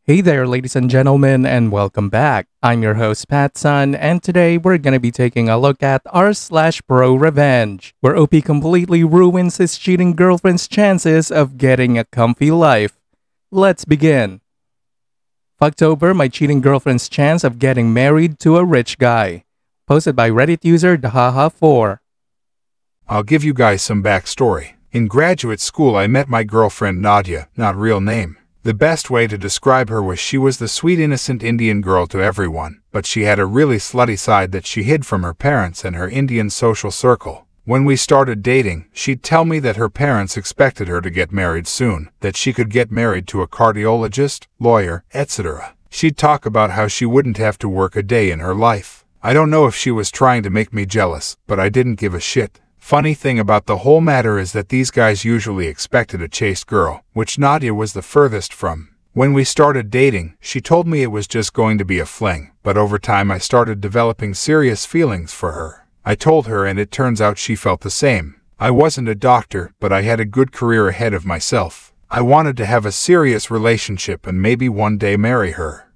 Hey there, ladies and gentlemen, and welcome back. I'm your host, PattSun, and today we're gonna be taking a look at r/ProRevenge, where OP completely ruins his cheating girlfriend's chances of getting a comfy life. Let's begin. Fucked over my cheating girlfriend's chance of getting married to a rich guy. Posted by Reddit user Dahaha4. I'll give you guys some backstory. In graduate school, I met my girlfriend Nadia, not real name. The best way to describe her was she was the sweet innocent Indian girl to everyone, but she had a really slutty side that she hid from her parents and her Indian social circle. When we started dating, she'd tell me that her parents expected her to get married soon, that she could get married to a cardiologist, lawyer, etc. She'd talk about how she wouldn't have to work a day in her life. I don't know if she was trying to make me jealous, but I didn't give a shit. Funny thing about the whole matter is that these guys usually expected a chaste girl, which Nadia was the furthest from. When we started dating, she told me it was just going to be a fling, but over time I started developing serious feelings for her. I told her and it turns out she felt the same. I wasn't a doctor, but I had a good career ahead of myself. I wanted to have a serious relationship and maybe one day marry her.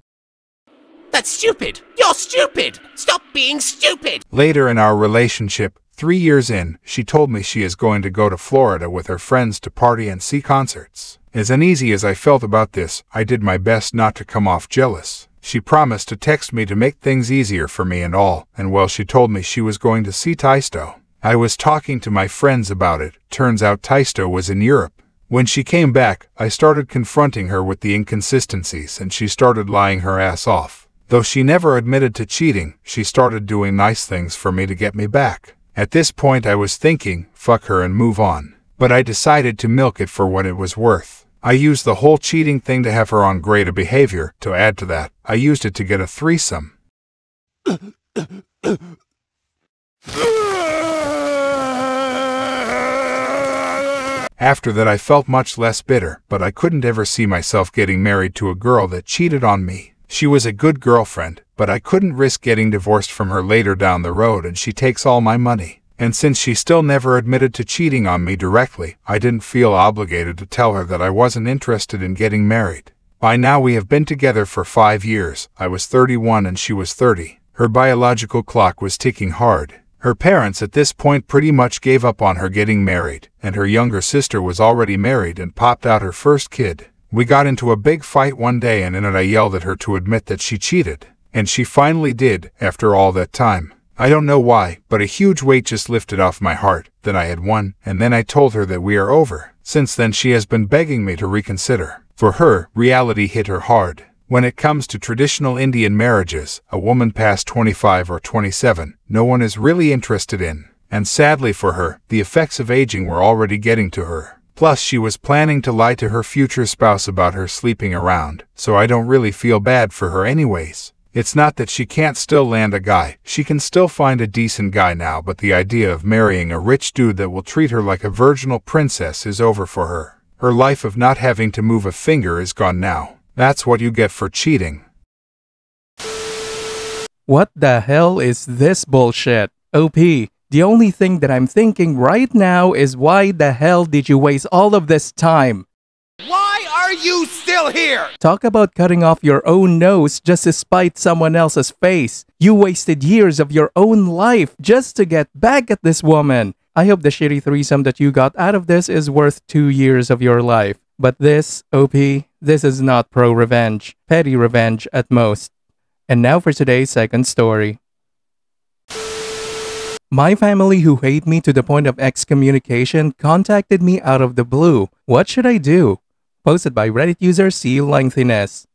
That's stupid! You're stupid! Stop being stupid! Later in our relationship, 3 years in, she told me she is going to go to Florida with her friends to party and see concerts. As uneasy as I felt about this, I did my best not to come off jealous. She promised to text me to make things easier for me and all, and well, she told me she was going to see Taisto. I was talking to my friends about it. Turns out Taisto was in Europe. When she came back, I started confronting her with the inconsistencies and she started lying her ass off. Though she never admitted to cheating, she started doing nice things for me to get me back. At this point I was thinking, fuck her and move on. But I decided to milk it for what it was worth. I used the whole cheating thing to have her on greater behavior. To add to that, I used it to get a threesome. After that I felt much less bitter, but I couldn't ever see myself getting married to a girl that cheated on me. She was a good girlfriend, but I couldn't risk getting divorced from her later down the road and she takes all my money. And since she still never admitted to cheating on me directly, I didn't feel obligated to tell her that I wasn't interested in getting married. By now we have been together for 5 years. I was 31 and she was 30. Her biological clock was ticking hard. Her parents at this point pretty much gave up on her getting married, and her younger sister was already married and popped out her first kid. We got into a big fight one day and in it I yelled at her to admit that she cheated. And she finally did, after all that time. I don't know why, but a huge weight just lifted off my heart, that I had won, and then I told her that we are over. Since then she has been begging me to reconsider. For her, reality hit her hard. When it comes to traditional Indian marriages, a woman past 25 or 27, no one is really interested in. And sadly for her, the effects of aging were already getting to her. Plus, she was planning to lie to her future spouse about her sleeping around, so I don't really feel bad for her anyways. It's not that she can't still land a guy, she can still find a decent guy now, but the idea of marrying a rich dude that will treat her like a virginal princess is over for her. Her life of not having to move a finger is gone now. That's what you get for cheating. What the hell is this bullshit? OP. The only thing that I'm thinking right now is why the hell did you waste all of this time? Why are you still here? Talk about cutting off your own nose just to spite someone else's face. You wasted years of your own life just to get back at this woman. I hope the shitty threesome that you got out of this is worth 2 years of your life. But this, OP, this is not pro-revenge. Petty revenge at most. And now for today's second story. My family, who hate me to the point of excommunication, contacted me out of the blue. What should I do? Posted by Reddit user C Lengthiness.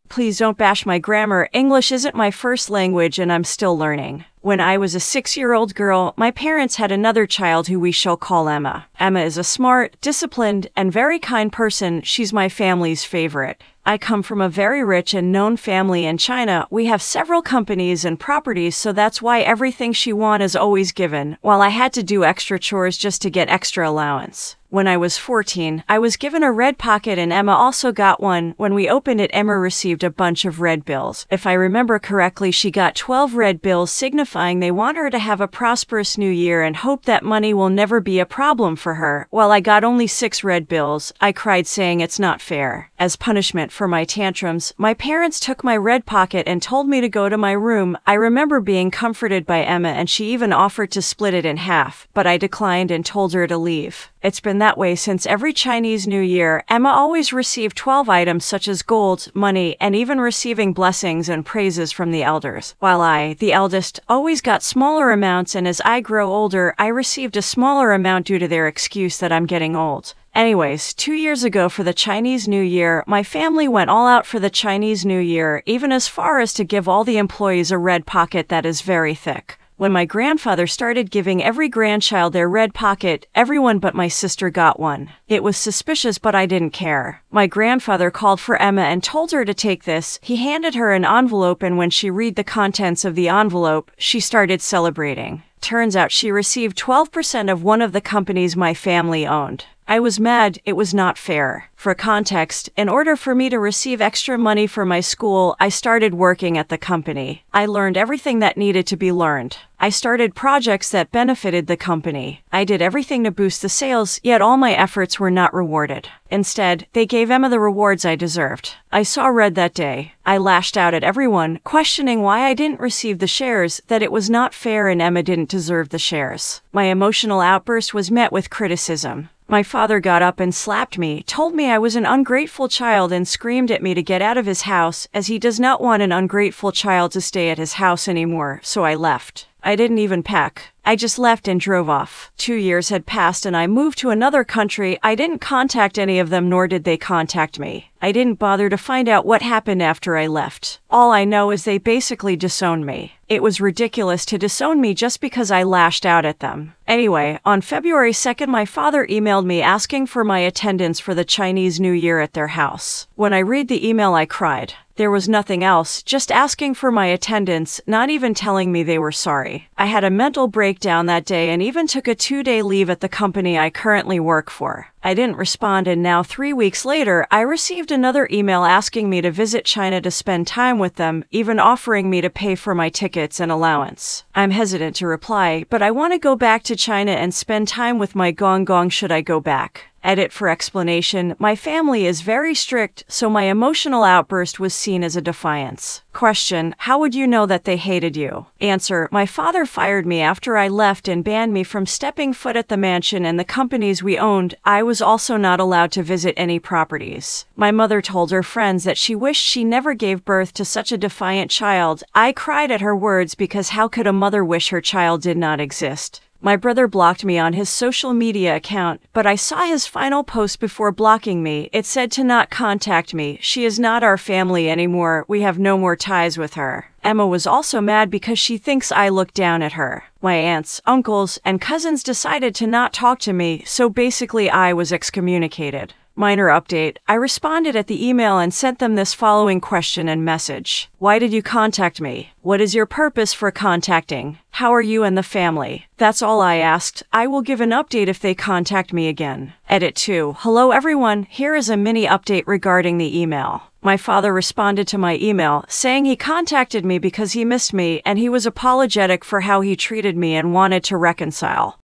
Please don't bash my grammar. English isn't my first language and I'm still learning. When I was a 6-year-old girl, my parents had another child who we shall call Emma. Emma is a smart, disciplined, and very kind person. She's my family's favorite. I come from a very rich and known family in China. We have several companies and properties, so that's why everything she wants is always given, while I had to do extra chores just to get extra allowance. When I was 14, I was given a red pocket and Emma also got one. When we opened it, Emma received a bunch of red bills. If I remember correctly, she got 12 red bills, signifying they want her to have a prosperous new year and hope that money will never be a problem for her. While I got only 6 red bills, I cried, saying it's not fair. As punishment for my tantrums, my parents took my red pocket and told me to go to my room. I remember being comforted by Emma, and she even offered to split it in half, but I declined and told her to leave. It's been that way since every Chinese New Year. Emma always received 12 items such as gold, money, and even receiving blessings and praises from the elders, while I, the eldest, always got smaller amounts, and as I grow older, I received a smaller amount due to their excuse that I'm getting old. Anyways, 2 years ago for the Chinese New Year, my family went all out for the Chinese New Year, even as far as to give all the employees a red pocket that is very thick. When my grandfather started giving every grandchild their red pocket, everyone but my sister got one. It was suspicious, but I didn't care. My grandfather called for Emma and told her to take this. He handed her an envelope, and when she read the contents of the envelope, she started celebrating. Turns out she received 12% of one of the companies my family owned. I was mad. It was not fair. For context, in order for me to receive extra money for my school, I started working at the company. I learned everything that needed to be learned. I started projects that benefited the company. I did everything to boost the sales, yet all my efforts were not rewarded. Instead, they gave Emma the rewards I deserved. I saw red that day. I lashed out at everyone, questioning why I didn't receive the shares, that it was not fair and Emma didn't deserve the shares. My emotional outburst was met with criticism. My father got up and slapped me, told me I was an ungrateful child, and screamed at me to get out of his house, as he does not want an ungrateful child to stay at his house anymore, so I left. I didn't even pack. I just left and drove off. 2 years had passed and I moved to another country. I didn't contact any of them, nor did they contact me. I didn't bother to find out what happened after I left. All I know is they basically disowned me. It was ridiculous to disown me just because I lashed out at them. Anyway, on February 2nd, my father emailed me asking for my attendance for the Chinese New Year at their house. When I read the email, I cried. There was nothing else, just asking for my attendance, not even telling me they were sorry. I had a mental breakdown that day and even took a 2-day leave at the company I currently work for. I didn't respond, and now 3 weeks later, I received another email asking me to visit China to spend time with them, even offering me to pay for my tickets and allowance. I'm hesitant to reply, but I want to go back to China and spend time with my gong gong. Should I go back? Edit for explanation. My family is very strict, so my emotional outburst was seen as a defiance. Question: how would you know that they hated you? Answer: my father fired me after I left and banned me from stepping foot at the mansion and the companies we owned. I was also not allowed to visit any properties. My mother told her friends that she wished she never gave birth to such a defiant child. I cried at her words because how could a mother wish her child did not exist? My brother blocked me on his social media account, but I saw his final post before blocking me. It said to not contact me. She is not our family anymore. We have no more ties with her. Emma was also mad because she thinks I look down at her. My aunts, uncles, and cousins decided to not talk to me, so basically I was excommunicated. Minor update: I responded at the email and sent them this following question and message. Why did you contact me? What is your purpose for contacting? How are you and the family? That's all I asked. I will give an update if they contact me again. Edit 2. Hello everyone, here is a mini update regarding the email. My father responded to my email, saying he contacted me because he missed me and he was apologetic for how he treated me and wanted to reconcile.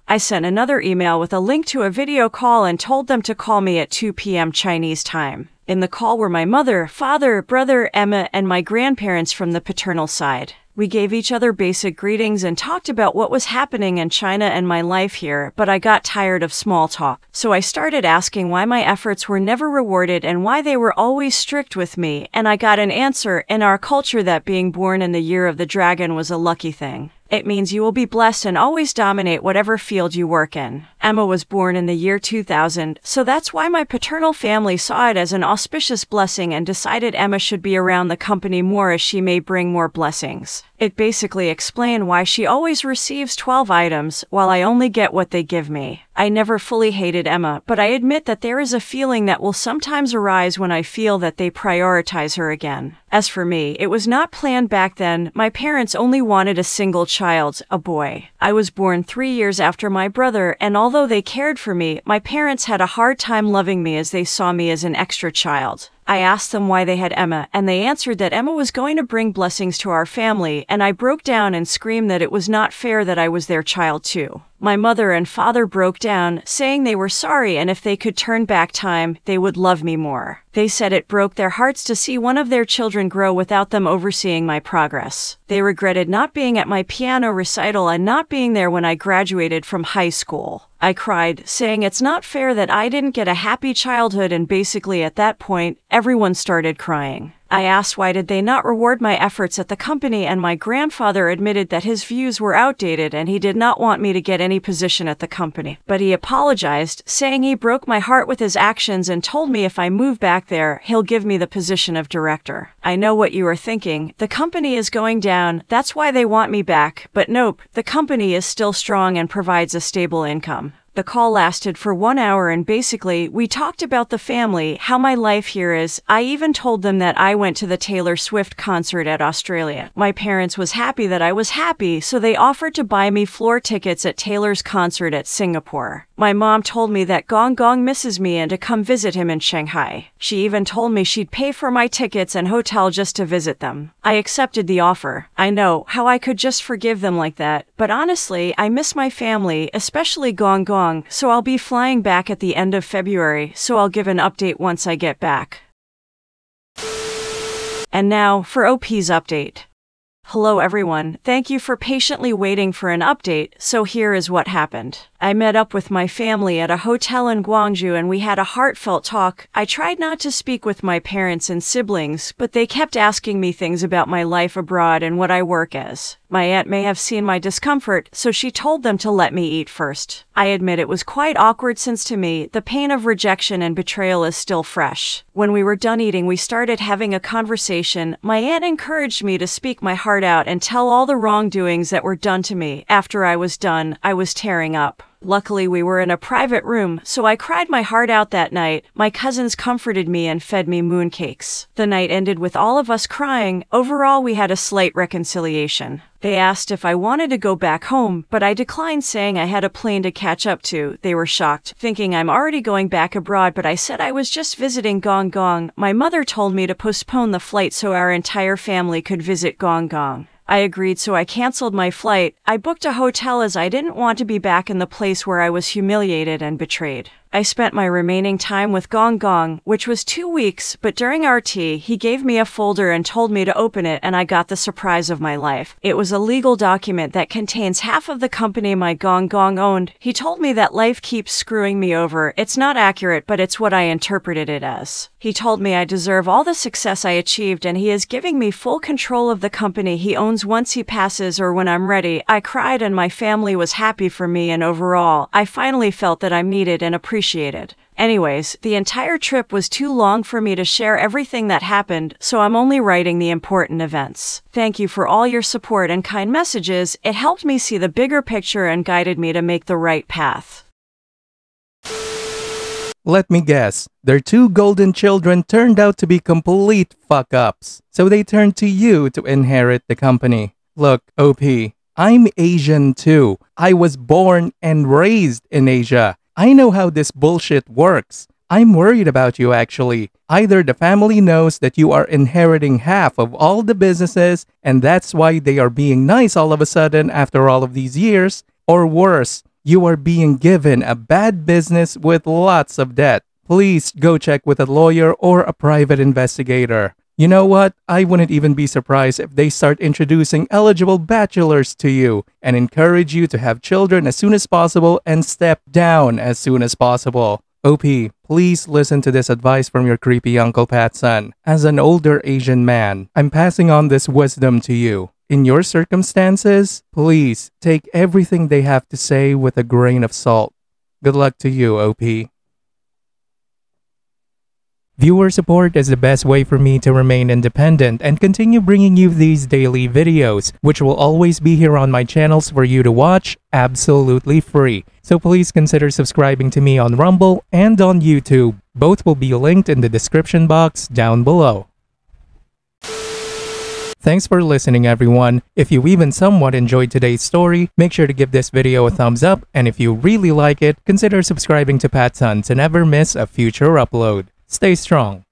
I sent another email with a link to a video call and told them to call me at 2 p.m. Chinese time. In the call were my mother, father, brother, Emma, and my grandparents from the paternal side. We gave each other basic greetings and talked about what was happening in China and my life here, but I got tired of small talk. So I started asking why my efforts were never rewarded and why they were always strict with me, and I got an answer: in our culture that being born in the year of the dragon was a lucky thing. It means you will be blessed and always dominate whatever field you work in. Emma was born in the year 2000, so that's why my paternal family saw it as an auspicious blessing and decided Emma should be around the company more as she may bring more blessings. It basically explained why she always receives 12 items, while I only get what they give me. I never fully hated Emma, but I admit that there is a feeling that will sometimes arise when I feel that they prioritize her again. As for me, it was not planned back then. My parents only wanted a single child, a boy. I was born 3 years after my brother, and although they cared for me, my parents had a hard time loving me as they saw me as an extra child. I asked them why they had Emma, and they answered that Emma was going to bring blessings to our family, and I broke down and screamed that it was not fair that I was their child too. My mother and father broke down, saying they were sorry and if they could turn back time, they would love me more. They said it broke their hearts to see one of their children grow without them overseeing my progress. They regretted not being at my piano recital and not being there when I graduated from high school. I cried, saying it's not fair that I didn't get a happy childhood, and basically at that point, everyone started crying. I asked why did they not reward my efforts at the company, and my grandfather admitted that his views were outdated and he did not want me to get any position at the company. But he apologized, saying he broke my heart with his actions and told me if I move back there, he'll give me the position of director. I know what you are thinking. The company is going down, that's why they want me back. But nope, the company is still strong and provides a stable income. The call lasted for 1 hour and basically, we talked about the family, how my life here is. I even told them that I went to the Taylor Swift concert at Australia. My parents was happy that I was happy, so they offered to buy me floor tickets at Taylor's concert at Singapore. My mom told me that Gong Gong misses me and to come visit him in Shanghai. She even told me she'd pay for my tickets and hotel just to visit them. I accepted the offer. I know how I could just forgive them like that, but honestly, I miss my family, especially Gong Gong, so I'll be flying back at the end of February, so I'll give an update once I get back. And now for OP's update. Hello everyone, thank you for patiently waiting for an update, so here is what happened. I met up with my family at a hotel in Gwangju and we had a heartfelt talk. I tried not to speak with my parents and siblings, but they kept asking me things about my life abroad and what I work as. My aunt may have seen my discomfort, so she told them to let me eat first. I admit it was quite awkward since to me, the pain of rejection and betrayal is still fresh. When we were done eating, we started having a conversation. My aunt encouraged me to speak my heart out and tell all the wrongdoings that were done to me. After I was done, I was tearing up. Luckily, we were in a private room, so I cried my heart out that night. My cousins comforted me and fed me mooncakes. The night ended with all of us crying. Overall, we had a slight reconciliation. They asked if I wanted to go back home, but I declined, saying I had a plane to catch up to. They were shocked, thinking I'm already going back abroad, but I said I was just visiting Gong Gong. My mother told me to postpone the flight so our entire family could visit Gong Gong. I agreed, so I canceled my flight. I booked a hotel as I didn't want to be back in the place where I was humiliated and betrayed. I spent my remaining time with Gong Gong, which was 2 weeks, but during our tea, he gave me a folder and told me to open it, and I got the surprise of my life. It was a legal document that contains half of the company my Gong Gong owned. He told me that life keeps screwing me over. It's not accurate, but it's what I interpreted it as. He told me I deserve all the success I achieved, and he is giving me full control of the company he owns once he passes or when I'm ready. I cried and my family was happy for me, and overall, I finally felt that I'm needed and appreciated. Anyways, the entire trip was too long for me to share everything that happened, so I'm only writing the important events. Thank you for all your support and kind messages. It helped me see the bigger picture and guided me to make the right path. Let me guess, their 2 golden children turned out to be complete fuck-ups, so they turned to you to inherit the company. Look, OP, I'm Asian too. I was born and raised in Asia. I know how this bullshit works. I'm worried about you actually. Either the family knows that you are inheriting half of all the businesses and that's why they are being nice all of a sudden after all of these years, or worse, you are being given a bad business with lots of debt. Please go check with a lawyer or a private investigator. You know what? I wouldn't even be surprised if they start introducing eligible bachelors to you and encourage you to have children as soon as possible and step down as soon as possible. OP, please listen to this advice from your creepy Uncle PattSun. As an older Asian man, I'm passing on this wisdom to you. In your circumstances, please take everything they have to say with a grain of salt. Good luck to you, OP. Viewer support is the best way for me to remain independent and continue bringing you these daily videos, which will always be here on my channels for you to watch absolutely free. So please consider subscribing to me on Rumble and on YouTube. Both will be linked in the description box down below. Thanks for listening, everyone. If you even somewhat enjoyed today's story, make sure to give this video a thumbs up, and if you really like it, consider subscribing to PattSun to never miss a future upload. Stay strong.